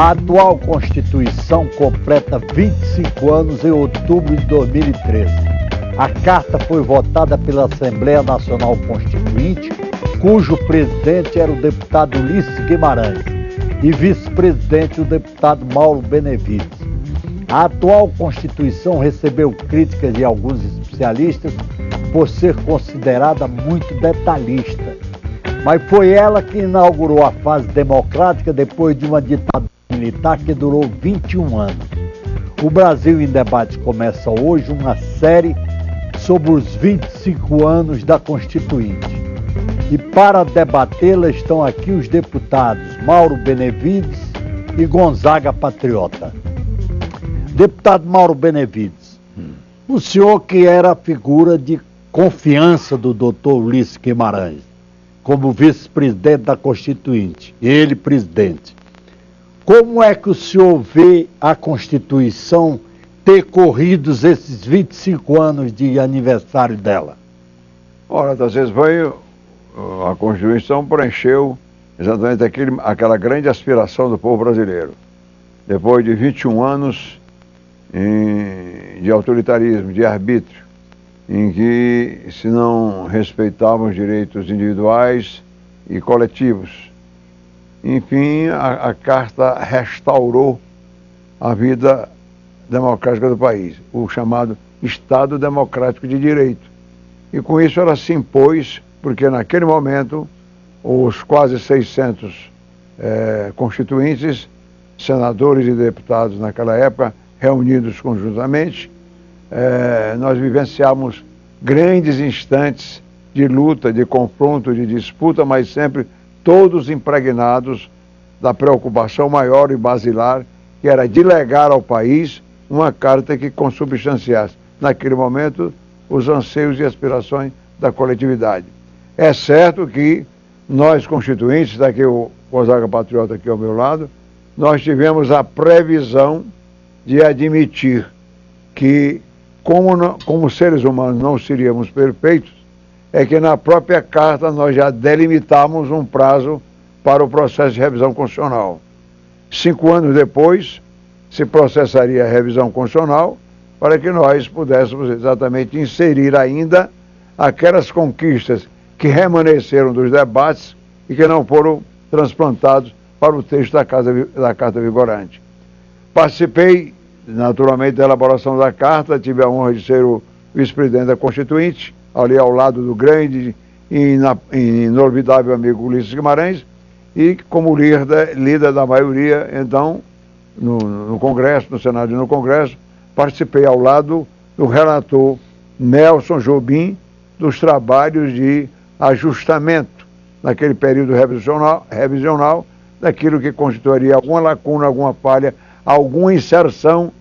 A atual Constituição completa 25 anos em outubro de 2013. A Carta foi votada pela Assembleia Nacional Constituinte, cujo presidente era o deputado Ulisses Guimarães e vice-presidente o deputado Mauro Benevides. A atual Constituição recebeu críticas de alguns especialistas por ser considerada muito detalhista, mas foi ela que inaugurou a fase democrática depois de uma ditadura militar que durou 21 anos. O Brasil em Debate começa hoje uma série sobre os 25 anos da Constituinte. E para debatê-la estão aqui os deputados Mauro Benevides e Gonzaga Patriota. Deputado Mauro Benevides, o senhor que era a figura de confiança do doutor Ulisses Guimarães, como vice-presidente da Constituinte, ele presidente, como é que o senhor vê a Constituição ter corrido esses 25 anos de aniversário dela? Ora, às vezes a Constituição preencheu exatamente aquela grande aspiração do povo brasileiro. Depois de 21 anos de autoritarismo, de arbítrio, em que se não respeitavam os direitos individuais e coletivos. Enfim, a Carta restaurou a vida democrática do país, o chamado Estado Democrático de Direito. E com isso ela se impôs, porque naquele momento os quase 600 constituintes, senadores e deputados naquela época, reunidos conjuntamente, nós vivenciamos grandes instantes de luta, de confronto, de disputa, mas sempre todos impregnados da preocupação maior e basilar, que era de legar ao país uma carta que consubstanciasse, naquele momento, os anseios e aspirações da coletividade. É certo que nós, constituintes, daqui o Gonzaga Patriota aqui ao meu lado, nós tivemos a previsão de admitir que, como seres humanos não seríamos perfeitos, é que na própria Carta nós já delimitamos um prazo para o processo de revisão constitucional. 5 anos depois, se processaria a revisão constitucional para que nós pudéssemos exatamente inserir ainda aquelas conquistas que remanesceram dos debates e que não foram transplantados para o texto da Carta vigorante. Participei, naturalmente, da elaboração da Carta, tive a honra de ser o vice-presidente da Constituinte, ali ao lado do grande e inolvidável amigo Ulisses Guimarães, e como líder da maioria, então, no Congresso, no Senado e no Congresso, participei ao lado do relator Nelson Jobim dos trabalhos de ajustamento, naquele período revisional, daquilo que constituiria alguma lacuna, alguma falha, alguma inserção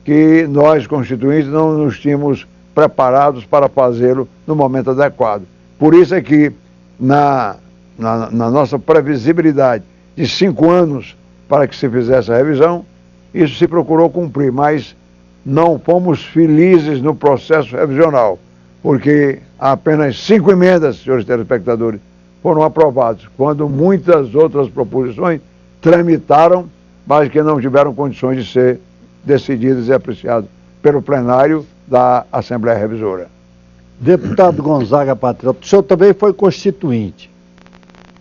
que nós, constituintes, não nos tínhamos preparados para fazê-lo no momento adequado. Por isso é que, na nossa previsibilidade de 5 anos para que se fizesse a revisão, isso se procurou cumprir, mas não fomos felizes no processo revisional, porque apenas 5 emendas, senhores telespectadores, foram aprovadas, quando muitas outras proposições tramitaram, mas que não tiveram condições de ser decididas e apreciadas pelo plenário da Assembleia Revisora. Deputado Gonzaga Patriota, o senhor também foi constituinte.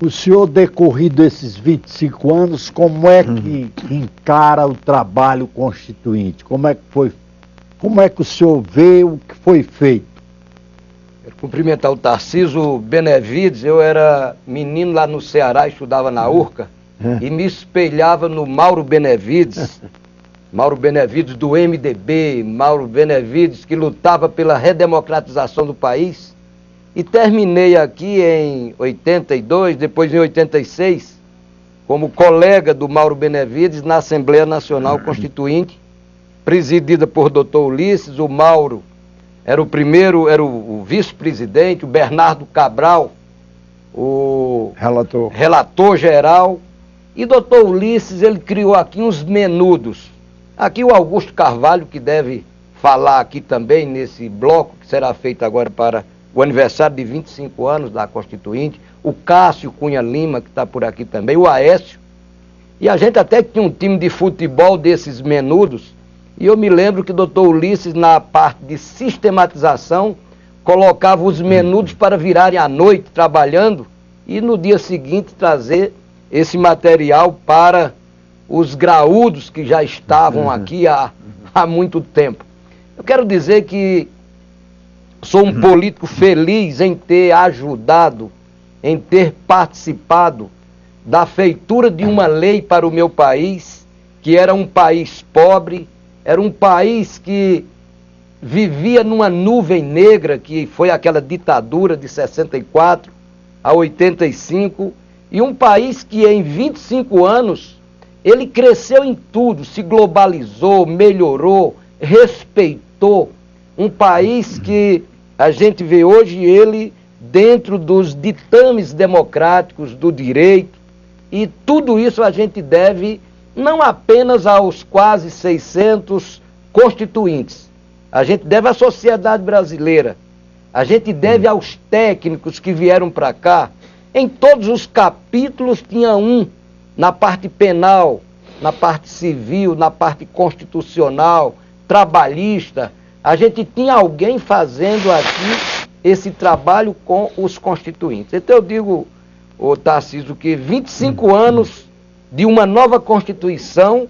O senhor, decorrido esses 25 anos, como é que encara o trabalho constituinte? Como é que o senhor vê o que foi feito? Quero cumprimentar o Tarcísio Benevides. Eu era menino lá no Ceará, estudava na URCA, e me espelhava no Mauro Benevides. Mauro Benevides do MDB, Mauro Benevides que lutava pela redemocratização do país. E terminei aqui em 82, depois em 86, como colega do Mauro Benevides na Assembleia Nacional Constituinte, presidida por Dr. Ulisses. O Mauro era o vice-presidente, o Bernardo Cabral, o relator geral. E Dr. Ulisses, ele criou aqui uns menudos. Aqui o Augusto Carvalho, que deve falar aqui também nesse bloco, que será feito agora para o aniversário de 25 anos da Constituinte, o Cássio Cunha Lima, que está por aqui também, o Aécio. E a gente até tinha um time de futebol desses menudos, e eu me lembro que o doutor Ulisses, na parte de sistematização, colocava os menudos para virarem à noite trabalhando, e no dia seguinte trazer esse material para os graúdos que já estavam aqui há muito tempo. Eu quero dizer que sou um político feliz em ter ajudado, em ter participado da feitura de uma lei para o meu país, que era um país pobre, era um país que vivia numa nuvem negra, que foi aquela ditadura de 64 a 85, e um país que em 25 anos, ele cresceu em tudo, se globalizou, melhorou, respeitou. Um país que a gente vê hoje ele dentro dos ditames democráticos do direito, e tudo isso a gente deve não apenas aos quase 600 constituintes, a gente deve à sociedade brasileira, a gente deve aos técnicos que vieram para cá. Em todos os capítulos tinha um, na parte penal, na parte civil, na parte constitucional, trabalhista. A gente tinha alguém fazendo aqui esse trabalho com os constituintes. Então eu digo, ô Tarcísio, que 25 anos de uma nova Constituição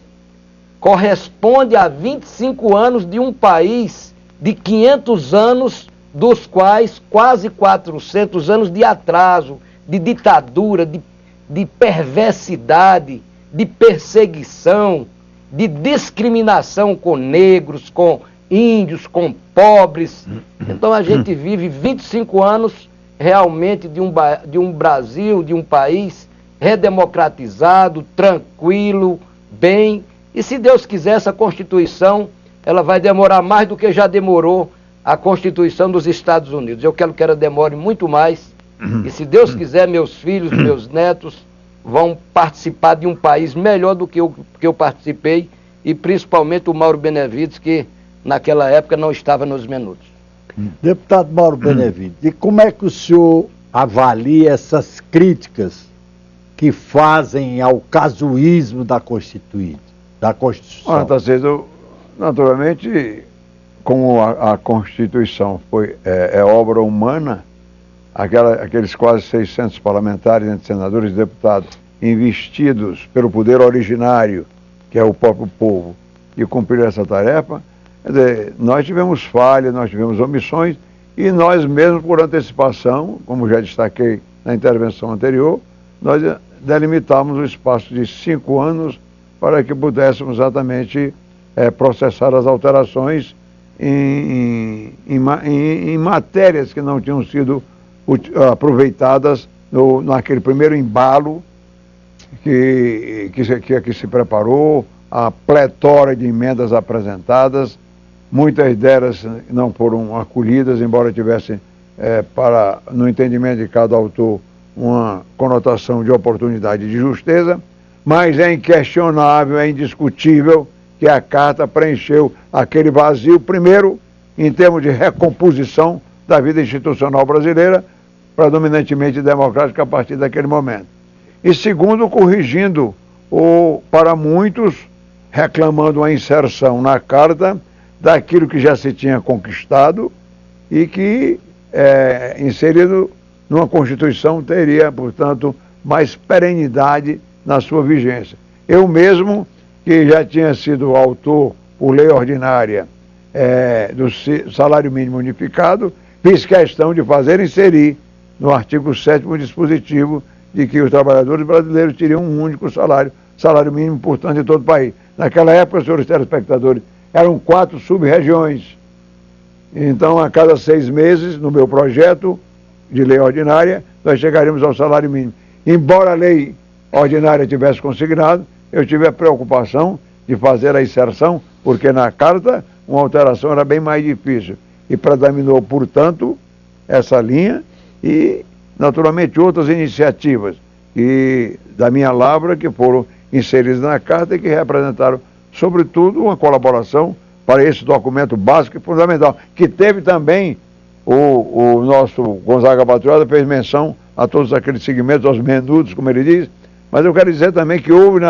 corresponde a 25 anos de um país de 500 anos, dos quais quase 400 anos de atraso, de ditadura, de perversidade, de perseguição, de discriminação com negros, com índios, com pobres. Então a gente vive 25 anos realmente de um Brasil, de um país redemocratizado, tranquilo, bem. E se Deus quiser, essa Constituição, ela vai demorar mais do que já demorou a Constituição dos Estados Unidos. Eu quero que ela demore muito mais. E se Deus quiser, meus filhos, meus netos vão participar de um país melhor do que eu participei, e principalmente o Mauro Benevides, que naquela época não estava nos menudos. Deputado Mauro Benevides, e como é que o senhor avalia essas críticas que fazem ao casuísmo da Constituição? Naturalmente, como a Constituição é obra humana, aqueles quase 600 parlamentares, entre senadores e deputados, investidos pelo poder originário, que é o próprio povo, e cumprir essa tarefa, quer dizer, nós tivemos falhas, nós tivemos omissões, e nós mesmos, por antecipação, como já destaquei na intervenção anterior, nós delimitamos o espaço de 5 anos para que pudéssemos exatamente processar as alterações em matérias que não tinham sido aproveitadas naquele primeiro embalo que se preparou, a pletora de emendas apresentadas. Muitas delas não foram acolhidas, embora tivessem, no entendimento de cada autor, uma conotação de oportunidade e de justeza, mas é inquestionável, é indiscutível que a Carta preencheu aquele vazio, primeiro, em termos de recomposição da vida institucional brasileira, predominantemente democrática a partir daquele momento. E segundo, corrigindo, para muitos, reclamando a inserção na Carta daquilo que já se tinha conquistado e que, inserido numa Constituição, teria, portanto, mais perenidade na sua vigência. Eu mesmo, que já tinha sido autor, por lei ordinária, do salário mínimo unificado, fiz questão de inserir no artigo 7º o dispositivo de que os trabalhadores brasileiros teriam um único salário mínimo, portanto, em todo o país. Naquela época, senhores telespectadores, eram 4 sub-regiões. Então, a cada 6 meses, no meu projeto de lei ordinária, nós chegaríamos ao salário mínimo. Embora a lei ordinária tivesse consignado, eu tive a preocupação de fazer a inserção, porque na Carta uma alteração era bem mais difícil. E predominou, portanto, essa linha e, naturalmente, outras iniciativas da minha lavra que foram inseridas na Carta e que representaram, sobretudo, uma colaboração para esse documento básico e fundamental, que teve também o nosso Gonzaga Patriota, fez menção a todos aqueles segmentos, aos menudos, como ele diz, mas eu quero dizer também que houve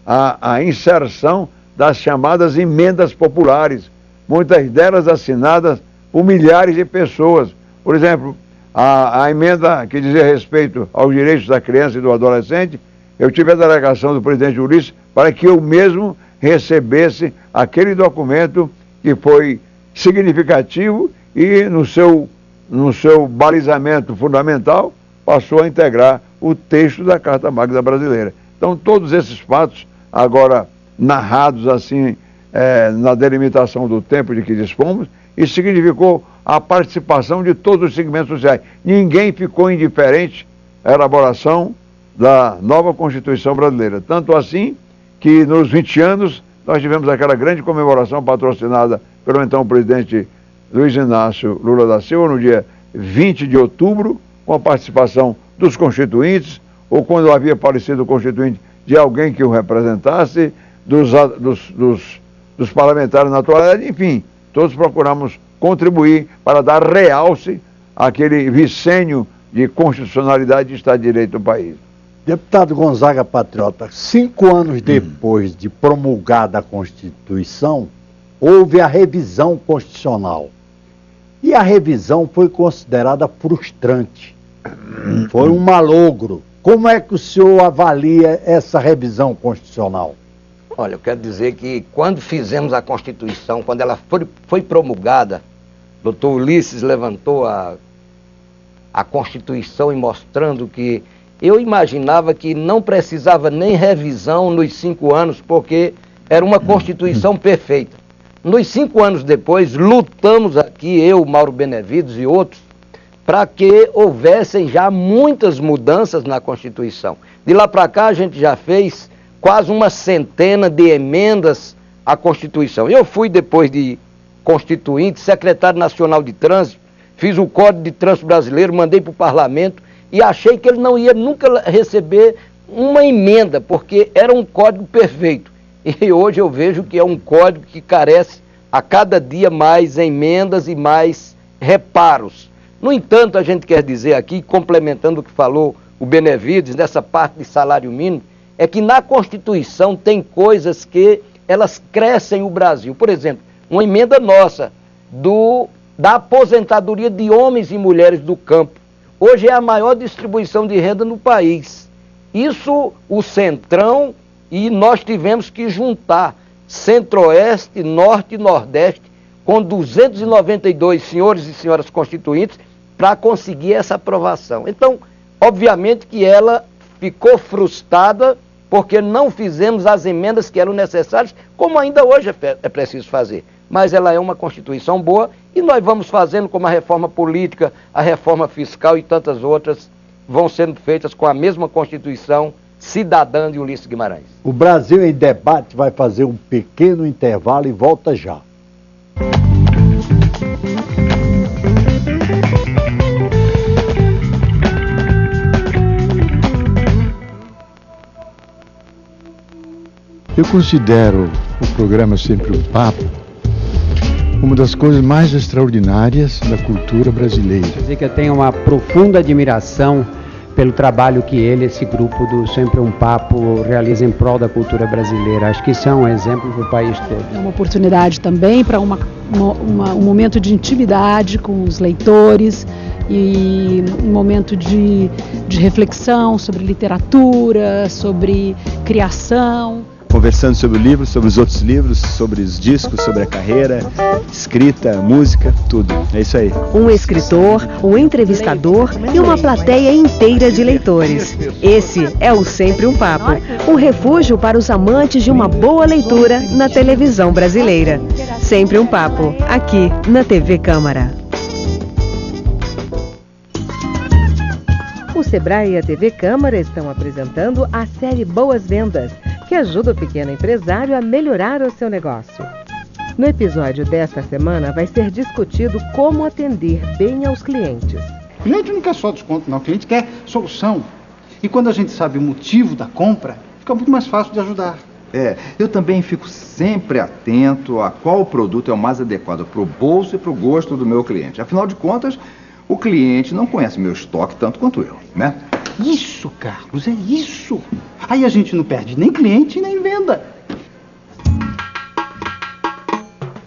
a inserção das chamadas emendas populares, muitas delas assinadas por milhares de pessoas. Por exemplo, a emenda que dizia respeito aos direitos da criança e do adolescente, eu tive a delegação do presidente Ulisses para que eu mesmo recebesse aquele documento que foi significativo e no seu balizamento fundamental passou a integrar o texto da Carta Magna Brasileira. Então todos esses fatos, agora narrados assim na delimitação do tempo de que dispomos, isso significou a participação de todos os segmentos sociais. Ninguém ficou indiferente à elaboração da nova Constituição brasileira. Tanto assim que nos 20 anos nós tivemos aquela grande comemoração patrocinada pelo então presidente Luiz Inácio Lula da Silva, no dia 20 de outubro, com a participação dos constituintes, ou quando havia falecido o constituinte, de alguém que o representasse, dos parlamentares na atualidade, enfim, todos procuramos contribuir para dar realce àquele vicênio de constitucionalidade e Estado de Direito do país. Deputado Gonzaga Patriota, 5 anos depois de promulgada a Constituição, houve a revisão constitucional. E a revisão foi considerada frustrante. Foi um malogro. Como é que o senhor avalia essa revisão constitucional? Olha, eu quero dizer que quando fizemos a Constituição, quando ela foi promulgada, doutor Ulisses levantou a Constituição e mostrando que eu imaginava que não precisava nem revisão nos 5 anos, porque era uma Constituição perfeita. Nos 5 anos depois, lutamos aqui, eu, Mauro Benevides e outros, para que houvessem já muitas mudanças na Constituição. De lá para cá, a gente já fez quase uma centena de emendas à Constituição. Eu fui, depois de constituinte, secretário nacional de trânsito, fiz o Código de Trânsito Brasileiro, mandei para o parlamento e achei que ele não ia nunca receber uma emenda, porque era um código perfeito. E hoje eu vejo que é um código que carece a cada dia mais emendas e mais reparos. No entanto, a gente quer dizer aqui, complementando o que falou o Benevides, nessa parte de salário mínimo, é que na Constituição tem coisas que elas crescem o Brasil. Por exemplo, uma emenda nossa da aposentadoria de homens e mulheres do campo. Hoje é a maior distribuição de renda no país. Isso, o Centrão, e nós tivemos que juntar Centro-Oeste, Norte e Nordeste, com 292 senhores e senhoras constituintes, para conseguir essa aprovação. Então, obviamente que ela ficou frustrada, porque não fizemos as emendas que eram necessárias, como ainda hoje é preciso fazer. Mas ela é uma Constituição boa e nós vamos fazendo como a reforma política, a reforma fiscal e tantas outras vão sendo feitas com a mesma Constituição cidadã de Ulisses Guimarães. O Brasil em Debate vai fazer um pequeno intervalo e volta já. Eu considero o programa Sempre um Papo uma das coisas mais extraordinárias da cultura brasileira. Quer dizer que eu tenho uma profunda admiração pelo trabalho que esse grupo do Sempre um Papo realiza em prol da cultura brasileira. Acho que isso é um exemplo para o país todo. É uma oportunidade também para um momento de intimidade com os leitores e um momento de reflexão sobre literatura, sobre criação. Conversando sobre o livro, sobre os outros livros, sobre os discos, sobre a carreira, escrita, música, tudo. É isso aí. Um escritor, um entrevistador e uma plateia inteira de leitores. Esse é o Sempre um Papo, um refúgio para os amantes de uma boa leitura na televisão brasileira. Sempre um Papo, aqui na TV Câmara. O Sebrae e a TV Câmara estão apresentando a série Boas Vendas, que ajuda o pequeno empresário a melhorar o seu negócio. No episódio desta semana vai ser discutido como atender bem aos clientes. O cliente não quer só desconto, não. O cliente quer solução. E quando a gente sabe o motivo da compra, fica muito mais fácil de ajudar. Eu também fico sempre atento a qual produto é o mais adequado para o bolso e para o gosto do meu cliente. Afinal de contas, o cliente não conhece meu estoque tanto quanto eu, né? Isso, Carlos, é isso. Aí a gente não perde nem cliente nem venda.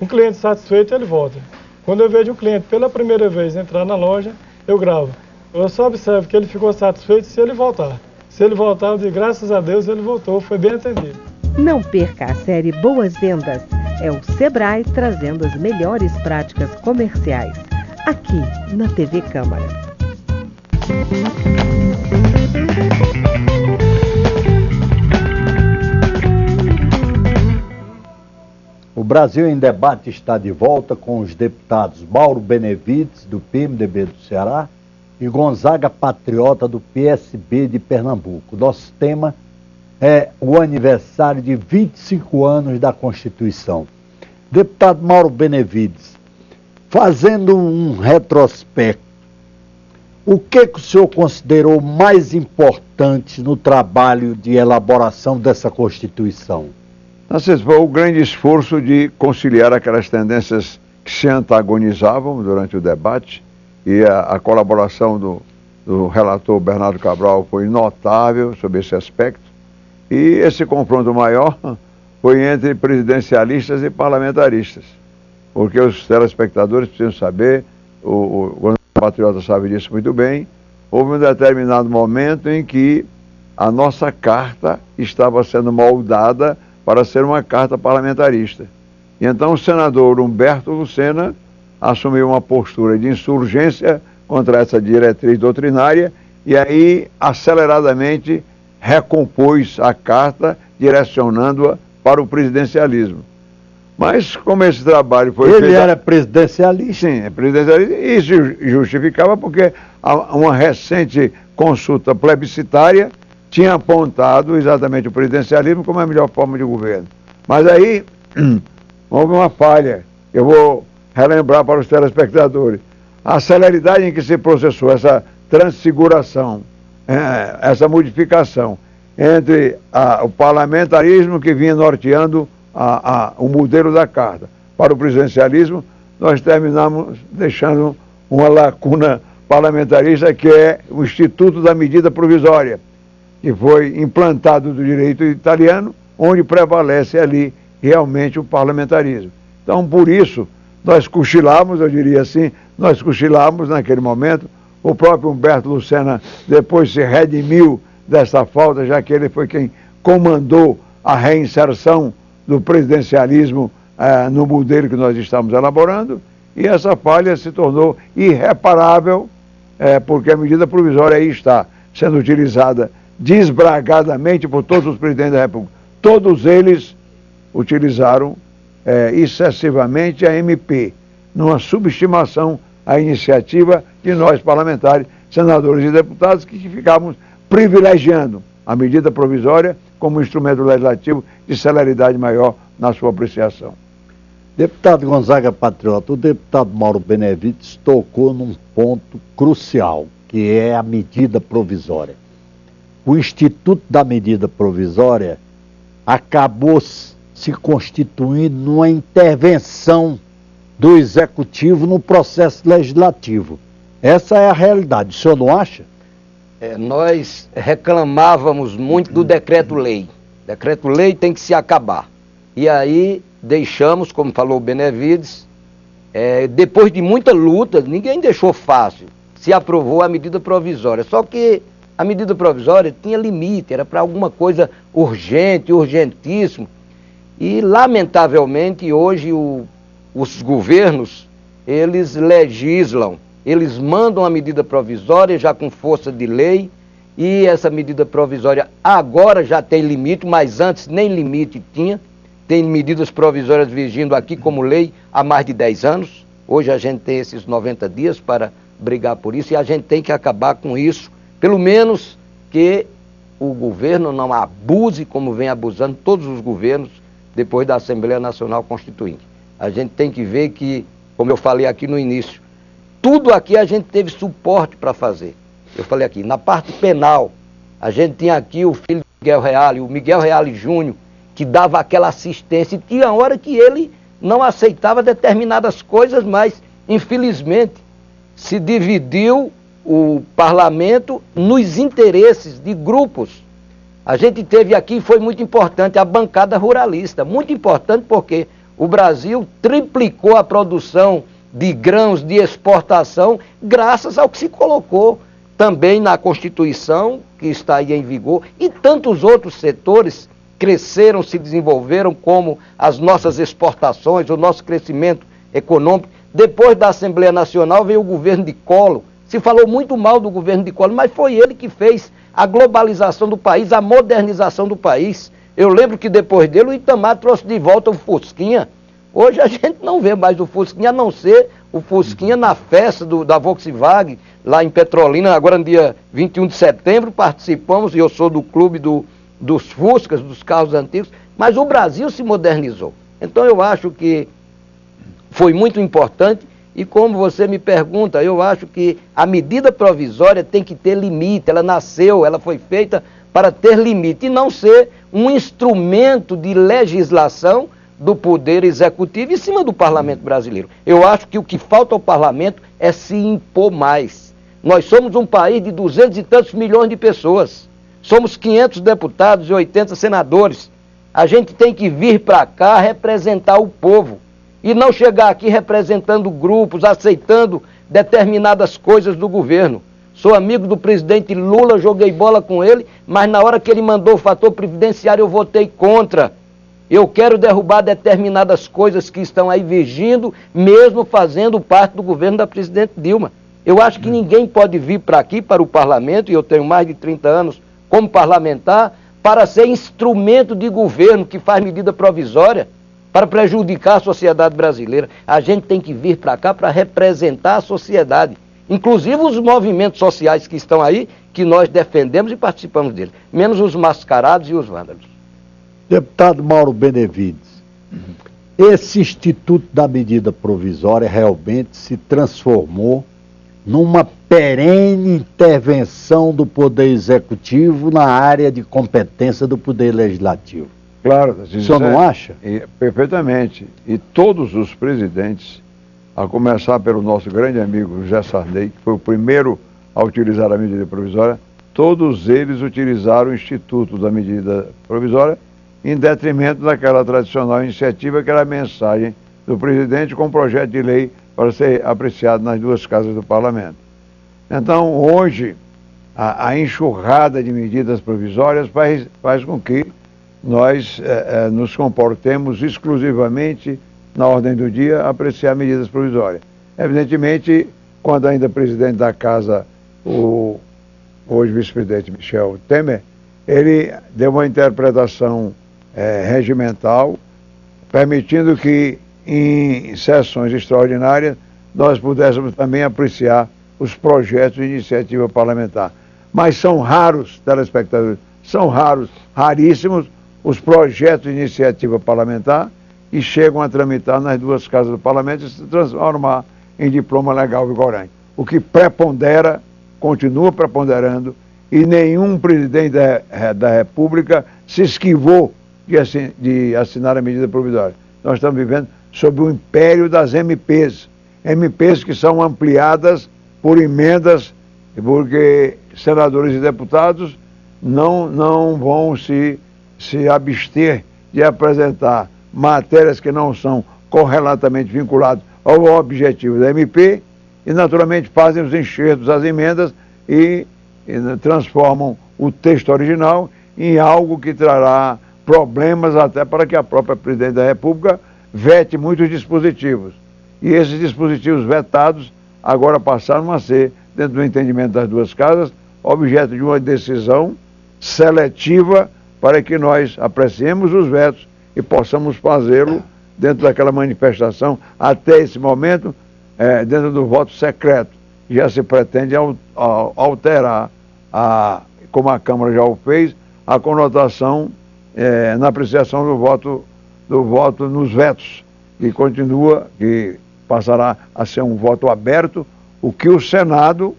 Um cliente satisfeito, ele volta. Quando eu vejo um cliente pela primeira vez entrar na loja, eu gravo. Eu só observo que ele ficou satisfeito se ele voltar. Se ele voltar, eu digo, graças a Deus ele voltou, foi bem atendido. Não perca a série Boas Vendas. É o Sebrae trazendo as melhores práticas comerciais. Aqui na TV Câmara. O Brasil em Debate está de volta com os deputados Mauro Benevides, do PMDB do Ceará, e Gonzaga Patriota, do PSB de Pernambuco. Nosso tema é o aniversário de 25 anos da Constituição. Deputado Mauro Benevides, fazendo um retrospecto, o que o senhor considerou mais importante no trabalho de elaboração dessa Constituição? Foi o grande esforço de conciliar aquelas tendências que se antagonizavam durante o debate, e a colaboração do relator Bernardo Cabral foi notável sobre esse aspecto, e esse confronto maior foi entre presidencialistas e parlamentaristas, porque os telespectadores precisam saber, o Patriota sabe disso muito bem, houve um determinado momento em que a nossa carta estava sendo moldada para ser uma carta parlamentarista. E então o senador Humberto Lucena assumiu uma postura de insurgência contra essa diretriz doutrinária e aí aceleradamente recompôs a carta, direcionando-a para o presidencialismo. Mas como esse trabalho foi feito... Ele era presidencialista? Sim, é presidencialista, e isso justificava porque uma recente consulta plebiscitária tinha apontado exatamente o presidencialismo como a melhor forma de governo. Mas aí houve uma falha. Eu vou relembrar para os telespectadores. A celeridade em que se processou essa transfiguração, essa modificação entre o parlamentarismo que vinha norteando o modelo da carta para o presidencialismo, nós terminamos deixando uma lacuna parlamentarista, que é o Instituto da Medida Provisória, que foi implantado do direito italiano, onde prevalece ali realmente o parlamentarismo. Então, por isso, nós cochilamos, eu diria assim, nós cochilamos naquele momento. O próprio Humberto Lucena depois se redimiu dessa falta, já que ele foi quem comandou a reinserção do presidencialismo no modelo que nós estamos elaborando, e essa falha se tornou irreparável, porque a medida provisória aí está sendo utilizada desbragadamente por todos os presidentes da República. Todos eles utilizaram excessivamente a MP, numa subestimação à iniciativa de nós parlamentares, senadores e deputados, que ficávamos privilegiando a medida provisória como instrumento legislativo de celeridade maior na sua apreciação. Deputado Gonzaga Patriota, o deputado Mauro Benevides tocou num ponto crucial, que é a medida provisória. O Instituto da Medida Provisória acabou se constituindo numa intervenção do Executivo no processo legislativo. Essa é a realidade, o senhor não acha? Nós reclamávamos muito do decreto-lei. Decreto-lei tem que se acabar. E aí deixamos, como falou o Benevides, depois de muita luta, ninguém deixou fácil, se aprovou a medida provisória. Só que a medida provisória tinha limite, era para alguma coisa urgente, urgentíssimo. E, lamentavelmente, hoje os governos, eles legislam, eles mandam a medida provisória já com força de lei, e essa medida provisória agora já tem limite, mas antes nem limite tinha. Tem medidas provisórias vigindo aqui como lei há mais de 10 anos. Hoje a gente tem esses 90 dias para brigar por isso, e a gente tem que acabar com isso, pelo menos que o governo não abuse como vem abusando todos os governos depois da Assembleia Nacional Constituinte. A gente tem que ver que, como eu falei aqui no início, tudo aqui a gente teve suporte para fazer. Eu falei aqui, na parte penal, a gente tinha aqui o filho do Miguel Reale, o Miguel Reale Júnior, que dava aquela assistência, e tinha hora que ele não aceitava determinadas coisas, mas, infelizmente, se dividiu o parlamento nos interesses de grupos. A gente teve aqui, foi muito importante, a bancada ruralista. Muito importante porque o Brasil triplicou a produção de grãos de exportação graças ao que se colocou também na Constituição, que está aí em vigor, e tantos outros setores cresceram, se desenvolveram, como as nossas exportações, o nosso crescimento econômico. Depois da Assembleia Nacional veio o governo de Collor. Se falou muito mal do governo de Collor, mas foi ele que fez a globalização do país, a modernização do país. Eu lembro que depois dele o Itamar trouxe de volta o Fusquinha. Hoje a gente não vê mais o Fusquinha, a não ser o Fusquinha na festa da Volkswagen, lá em Petrolina, agora no dia 21 de setembro, participamos, e eu sou do clube dos Fuscas, dos carros antigos, mas o Brasil se modernizou. Então eu acho que foi muito importante, e como você me pergunta, eu acho que a medida provisória tem que ter limite, ela nasceu, ela foi feita para ter limite, e não ser um instrumento de legislação do Poder Executivo em cima do Parlamento brasileiro. Eu acho que o que falta ao Parlamento é se impor mais. Nós somos um país de 200 e tantos milhões de pessoas. Somos 500 deputados e 80 senadores. A gente tem que vir para cá representar o povo e não chegar aqui representando grupos, aceitando determinadas coisas do governo. Sou amigo do presidente Lula, joguei bola com ele, mas na hora que ele mandou o fator previdenciário eu votei contra. Eu quero derrubar determinadas coisas que estão aí vigindo, mesmo fazendo parte do governo da presidente Dilma. Eu acho que ninguém pode vir para aqui, para o parlamento, e eu tenho mais de 30 anos como parlamentar, para ser instrumento de governo que faz medida provisória para prejudicar a sociedade brasileira. A gente tem que vir para cá para representar a sociedade, inclusive os movimentos sociais que estão aí, que nós defendemos e participamos deles, menos os mascarados e os vândalos. Deputado Mauro Benevides, esse Instituto da Medida Provisória realmente se transformou numa perene intervenção do Poder Executivo na área de competência do Poder Legislativo. Claro, o senhor não acha? Perfeitamente. E todos os presidentes, a começar pelo nosso grande amigo José Sarney, que foi o primeiro a utilizar a medida provisória, todos eles utilizaram o Instituto da Medida Provisória em detrimento daquela tradicional iniciativa que era a mensagem do presidente com projeto de lei para ser apreciado nas duas casas do parlamento. Então, hoje, a enxurrada de medidas provisórias faz com que nós nos comportemos exclusivamente na ordem do dia a apreciar medidas provisórias. Evidentemente, quando ainda presidente da casa, o hoje vice-presidente Michel Temer, ele deu uma interpretação regimental, permitindo que em sessões extraordinárias nós pudéssemos também apreciar os projetos de iniciativa parlamentar. Mas são raros, telespectadores, são raros, raríssimos os projetos de iniciativa parlamentar que chegam a tramitar nas duas casas do parlamento e se transformar em diploma legal vigorante. O que prepondera, continua preponderando, e nenhum presidente da República se esquivou de assinar a medida provisória. Nós estamos vivendo sob o império das MPs. MPs que são ampliadas por emendas, porque senadores e deputados não vão se abster de apresentar matérias que não são correlatamente vinculadas ao objetivo da MP e, naturalmente, fazem os enxertos das emendas e transformam o texto original em algo que trará problemas até para que a própria presidente da República vete muitos dispositivos. E esses dispositivos vetados agora passaram a ser, dentro do entendimento das duas casas, objeto de uma decisão seletiva para que nós apreciemos os vetos e possamos fazê-lo dentro daquela manifestação, até esse momento, dentro do voto secreto. Já se pretende alterar, como a Câmara já o fez, a conotação na apreciação do voto nos vetos, que passará a ser um voto aberto, o que o Senado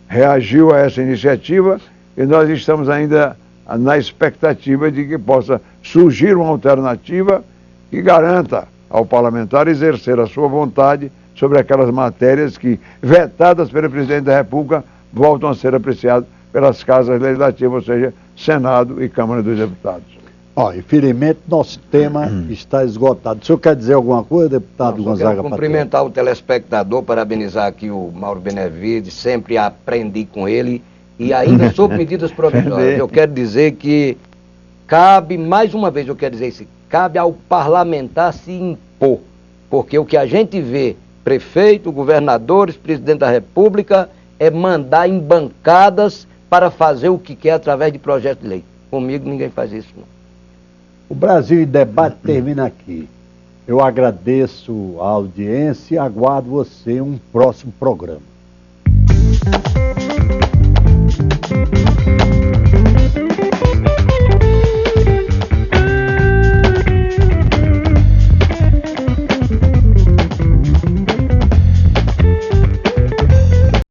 reagiu a essa iniciativa e nós estamos ainda na expectativa de que possa surgir uma alternativa que garanta ao parlamentar exercer a sua vontade sobre aquelas matérias que, vetadas pelo presidente da República, voltam a ser apreciadas pelas casas legislativas, ou seja, Senado e Câmara dos Deputados. Infelizmente, nosso tema está esgotado. O senhor quer dizer alguma coisa, deputado Gonzaga? Quero cumprimentar o telespectador, parabenizar aqui o Mauro Benevides, sempre aprendi com ele, e ainda sob medidas provisórias. Eu quero dizer que cabe, mais uma vez eu quero dizer isso, cabe ao parlamentar se impor, porque o que a gente vê, prefeito, governadores, presidente da República, é mandar em bancadas para fazer o que quer através de projeto de lei. Comigo ninguém faz isso, não. O Brasil em Debate termina aqui. Eu agradeço a audiência e aguardo você em um próximo programa.